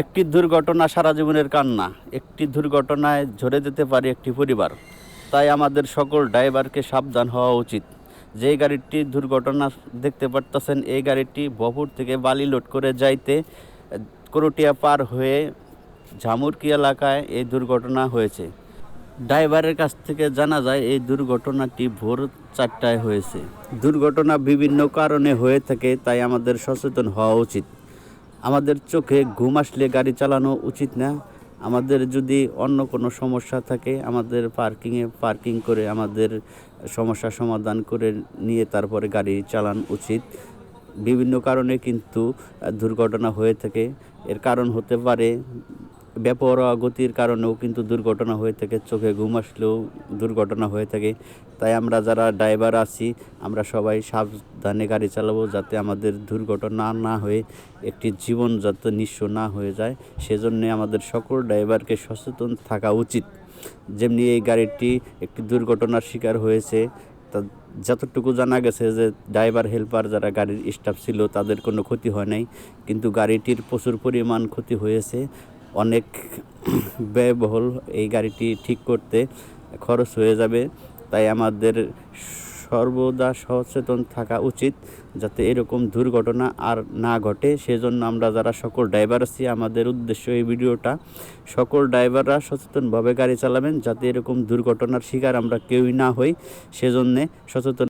একটি দুর্ঘটনা সারা জীবনের কান্না। একটি দুর্ঘটনায় ঝরে যেতে পারে একটি পরিবার। তাই আমাদের সকল ড্রাইভারকে সাবধান হওয়া উচিত। যেই গাড়িটি দুর্ঘটনা দেখতে পারতেছেন, এই গাড়িটি বহপুর থেকে বালি লোড করে যাইতে করটিয়া পার হয়ে ঝামুরকি এলাকায় এই দুর্ঘটনা হয়েছে। ড্রাইভারের কাছ থেকে জানা যায় এই দুর্ঘটনাটি ভোর 4টায় হয়েছে। দুর্ঘটনা বিভিন্ন কারণে হয়ে থাকে, তাই আমাদের সচেতন হওয়া উচিত। আমাদের চোখে ঘুম আসলে গাড়ি চালানো উচিত না। আমাদের যদি অন্য কোনো সমস্যা থাকে, আমাদের পার্কিং করে আমাদের সমস্যা সমাধান করে নিয়ে তারপরে গাড়ি চালানো উচিত। বিভিন্ন কারণে কিন্তু দুর্ঘটনা হয়ে থাকে। এর কারণ হতে পারে বেপরোয়া গতির কারণেও কিন্তু দুর্ঘটনা হয়ে থাকে, চোখে ঘুম আসলেও দুর্ঘটনা হয়ে থাকে। তাই আমরা যারা ড্রাইভার আছি, আমরা সবাই সাবধানে গাড়ি চালাবো, যাতে আমাদের দুর্ঘটনা না হয়ে একটি জীবন যাতে নিঃস্ব না হয়ে যায়। সেজন্যে আমাদের সকল ড্রাইভারকে সচেতন থাকা উচিত। যেমনি এই গাড়িটি একটি দুর্ঘটনার শিকার হয়েছে, তা যতটুকু জানা গেছে যে ড্রাইভার হেল্পার যারা গাড়ির স্টাফ ছিল তাদের কোনো ক্ষতি হয় নাই, কিন্তু গাড়িটির প্রচুর পরিমাণ ক্ষতি হয়েছে। অনেক ব্যয়বহুল এই গাড়িটি ঠিক করতে খরচ হয়ে যাবে। তাই আমাদের সর্বদা সচেতন থাকা উচিত, যাতে এরকম দুর্ঘটনা আর না ঘটে। সেজন্য আমরা যারা সকল ড্রাইভার আছি, আমাদের উদ্দেশ্য এই ভিডিওটা, সকল ড্রাইভাররা সচেতনভাবে গাড়ি চালাবেন, যাতে এরকম দুর্ঘটনার শিকার আমরা কেউই না হই। সেজন্যে সচেতন